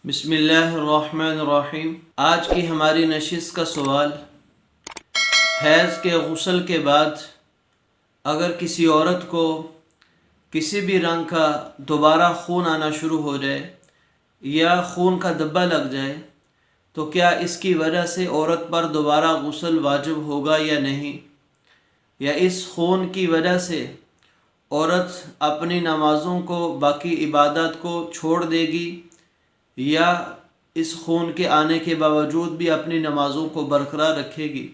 بسم اللہ الرحمن الرحیم۔ آج کی ہماری نشست کا سوال، حیض کے غسل کے بعد اگر کسی عورت کو کسی بھی رنگ کا دوبارہ خون آنا شروع ہو جائے یا خون کا دبا لگ جائے تو کیا اس کی وجہ سے عورت پر دوبارہ غسل واجب ہوگا یا نہیں، یا اس خون کی وجہ سے عورت اپنی نمازوں کو، باقی عبادات کو چھوڑ دے گی، یا اس خون کے آنے کے باوجود بھی اپنی نمازوں کو برقرار رکھے گی،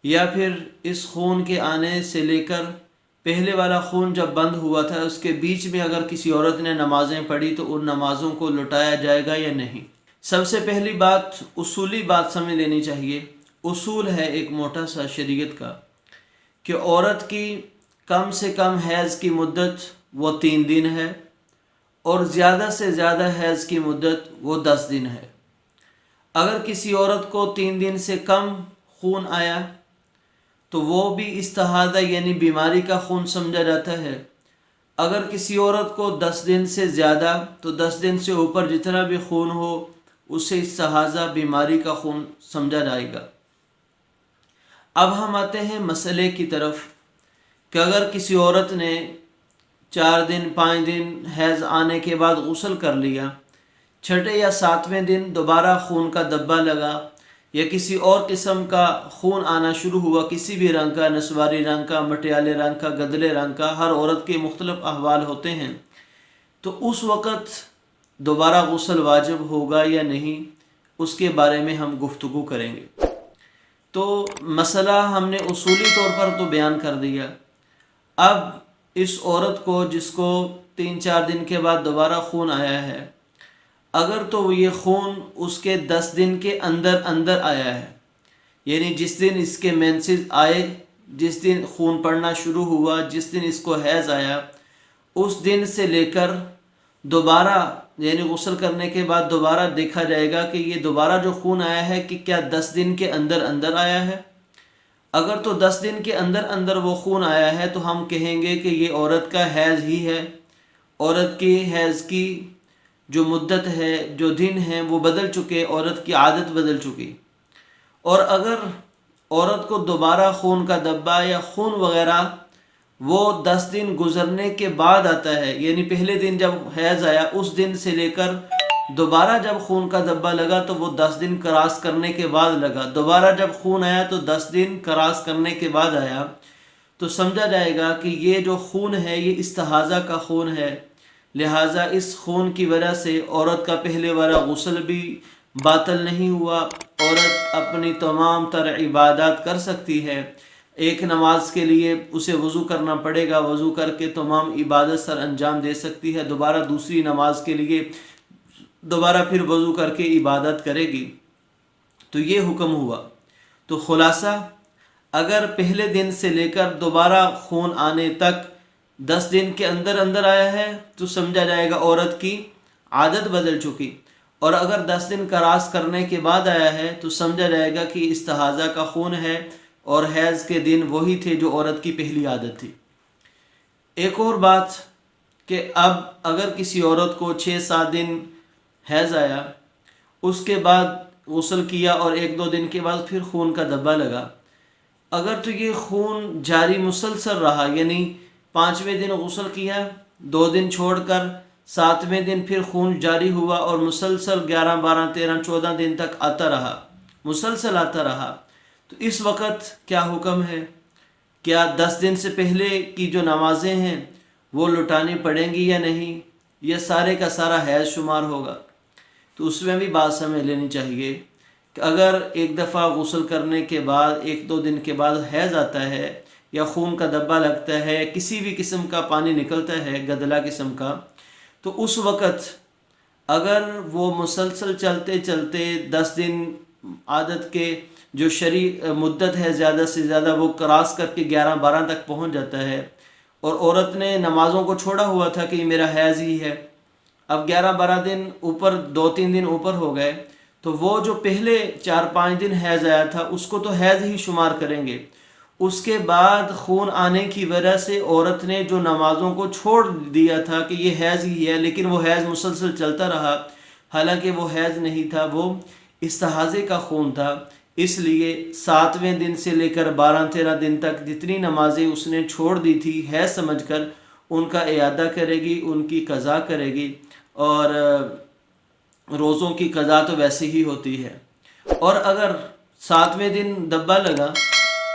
یا پھر اس خون کے آنے سے لے کر پہلے والا خون جب بند ہوا تھا اس کے بیچ میں اگر کسی عورت نے نمازیں پڑھی تو ان نمازوں کو لوٹایا جائے گا یا نہیں۔ سب سے پہلی بات، اصولی بات سمجھ لینی چاہیے۔ اصول ہے ایک موٹا سا شریعت کا کہ عورت کی کم سے کم حیض کی مدت وہ 3 دن ہے، اور زیادہ سے زیادہ حیض کی مدت وہ 10 دن ہے۔ اگر کسی عورت کو 3 دن سے کم خون آیا تو وہ بھی استحاضہ یعنی بیماری کا خون سمجھا جاتا ہے۔ اگر کسی عورت کو 10 دن سے زیادہ تو 10 دن سے اوپر جتنا بھی خون ہو اسے استحاضہ بیماری کا خون سمجھا جائے گا۔ اب ہم آتے ہیں مسئلے کی طرف کہ اگر کسی عورت نے 4 دن 5 دن حیض آنے کے بعد غسل کر لیا، چھٹے یا 7ویں دن دوبارہ خون کا دبا لگا یا کسی اور قسم کا خون آنا شروع ہوا، کسی بھی رنگ کا، نسواری رنگ کا، مٹیالے رنگ کا، گدلے رنگ کا، ہر عورت کے مختلف احوال ہوتے ہیں، تو اس وقت دوبارہ غسل واجب ہوگا یا نہیں، اس کے بارے میں ہم گفتگو کریں گے۔ تو مسئلہ ہم نے اصولی طور پر تو بیان کر دیا۔ اب اس عورت کو جس کو 3-4 دن کے بعد دوبارہ خون آیا ہے، اگر تو یہ خون اس کے 10 دن کے اندر آیا ہے، یعنی جس دن اس کے مینسز آئے، جس دن خون پڑنا شروع ہوا، جس دن اس کو حیض آیا، اس دن سے لے کر دوبارہ یعنی غسل کرنے کے بعد دوبارہ دیکھا جائے گا کہ یہ دوبارہ جو خون آیا ہے کہ کیا 10 دن کے اندر آیا ہے۔ اگر تو 10 دن کے اندر وہ خون آیا ہے تو ہم کہیں گے کہ یہ عورت کا حیض ہی ہے، عورت کی حیض کی جو مدت ہے، جو دن ہیں وہ بدل چکے، عورت کی عادت بدل چکی۔ اور اگر عورت کو دوبارہ خون کا دبا یا خون وغیرہ وہ 10 دن گزرنے کے بعد آتا ہے، یعنی پہلے دن جب حیض آیا اس دن سے لے کر دوبارہ جب خون کا دبا لگا تو وہ 10 دن کراس کرنے کے بعد لگا، دوبارہ جب خون آیا تو 10 دن کراس کرنے کے بعد آیا، تو سمجھا جائے گا کہ یہ جو خون ہے یہ استحاضہ کا خون ہے، لہٰذا اس خون کی وجہ سے عورت کا پہلے والا غسل بھی باطل نہیں ہوا، عورت اپنی تمام تر عبادات کر سکتی ہے۔ ایک نماز کے لیے اسے وضو کرنا پڑے گا، وضو کر کے تمام عبادت سر انجام دے سکتی ہے، دوبارہ دوسری نماز کے لیے دوبارہ پھر وضو کر کے عبادت کرے گی۔ تو یہ حکم ہوا۔ تو خلاصہ، اگر پہلے دن سے لے کر دوبارہ خون آنے تک 10 دن کے اندر آیا ہے تو سمجھا جائے گا عورت کی عادت بدل چکی، اور اگر 10 دن کراس کرنے کے بعد آیا ہے تو سمجھا جائے گا کہ استحاضہ کا خون ہے اور حیض کے دن وہی تھے جو عورت کی پہلی عادت تھی۔ ایک اور بات کہ اب اگر کسی عورت کو 6-7 دن حیض آیا، اس کے بعد غسل کیا اور 1-2 دن کے بعد پھر خون کا دبا لگا، اگر تو یہ خون جاری مسلسل رہا، یعنی 5ویں دن غسل کیا، 2 دن چھوڑ کر 7ویں دن پھر خون جاری ہوا اور مسلسل 11، 12، 13، 14 دن تک آتا رہا، مسلسل آتا رہا، تو اس وقت کیا حکم ہے؟ کیا 10 دن سے پہلے کی جو نمازیں ہیں وہ لٹانی پڑیں گی یا نہیں؟ یہ سارے کا سارا حیض شمار ہوگا؟ تو اس میں بھی بات سمجھ لینی چاہیے کہ اگر ایک دفعہ غسل کرنے کے بعد 1-2 دن کے بعد حیض آتا ہے یا خون کا دبا لگتا ہے یا کسی بھی قسم کا پانی نکلتا ہے گدلا قسم کا، تو اس وقت اگر وہ مسلسل چلتے 10 دن عادت کے جو شرعی مدت ہے زیادہ سے زیادہ وہ کراس کر کے 11-12 تک پہنچ جاتا ہے، اور عورت نے نمازوں کو چھوڑا ہوا تھا کہ یہ میرا حیض ہی ہے، اب 11-12 دن اوپر، 2-3 دن اوپر ہو گئے، تو وہ جو پہلے 4-5 دن حیض آیا تھا اس کو تو حیض ہی شمار کریں گے۔ اس کے بعد خون آنے کی وجہ سے عورت نے جو نمازوں کو چھوڑ دیا تھا کہ یہ حیض ہی ہے، لیکن وہ حیض مسلسل چلتا رہا، حالانکہ وہ حیض نہیں تھا، وہ استحاضے کا خون تھا، اس لیے 7ویں دن سے لے کر 12-13 دن تک جتنی نمازیں اس نے چھوڑ دی تھی حیض سمجھ کر، ان کا اعادہ کرے گی، ان کی قضا کرے گی، اور روزوں کی قضا تو ویسے ہی ہوتی ہے۔ اور اگر 7ویں دن دبا لگا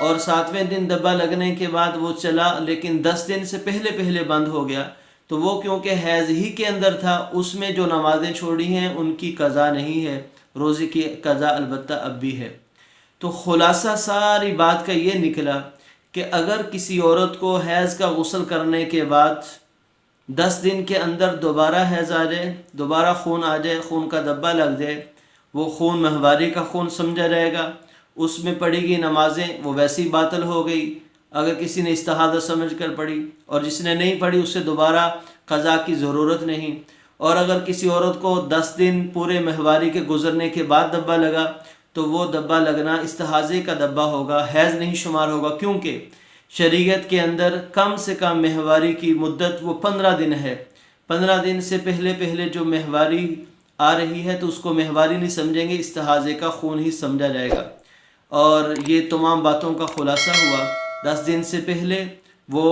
اور 7ویں دن دبا لگنے کے بعد وہ چلا لیکن 10 دن سے پہلے بند ہو گیا، تو وہ کیونکہ حیض ہی کے اندر تھا، اس میں جو نمازیں چھوڑی ہیں ان کی قضا نہیں ہے، روزے کی قضا البتہ اب بھی ہے۔ تو خلاصہ ساری بات کا یہ نکلا کہ اگر کسی عورت کو حیض کا غسل کرنے کے بعد 10 دن کے اندر دوبارہ حیض آ جائے، دوبارہ خون آ جائے، خون کا دبا لگ جائے، وہ خون ماہواری کا خون سمجھا جائے گا، اس میں پڑھی گئی نمازیں وہ ویسی باطل ہو گئی اگر کسی نے استحاضہ سمجھ کر پڑھی، اور جس نے نہیں پڑھی اسے دوبارہ قضا کی ضرورت نہیں۔ اور اگر کسی عورت کو 10 دن پورے ماہواری کے گزرنے کے بعد دبا لگا تو وہ دبا لگنا استحاضے کا دبا ہوگا، حیض نہیں شمار ہوگا، کیونکہ شریعت کے اندر کم سے کم ماہواری کی مدت وہ 15 دن ہے۔ 15 دن سے پہلے جو ماہواری آ رہی ہے تو اس کو ماہواری نہیں سمجھیں گے، استحاضے کا خون ہی سمجھا جائے گا۔ اور یہ تمام باتوں کا خلاصہ ہوا، 10 دن سے پہلے وہ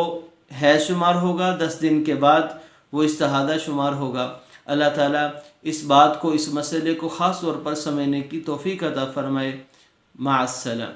حیض شمار ہوگا، 10 دن کے بعد وہ استحاضہ شمار ہوگا۔ اللہ تعالیٰ اس بات کو، اس مسئلے کو خاص طور پر سمجھنے کی توفیق عطا فرمائے۔ مع السلام۔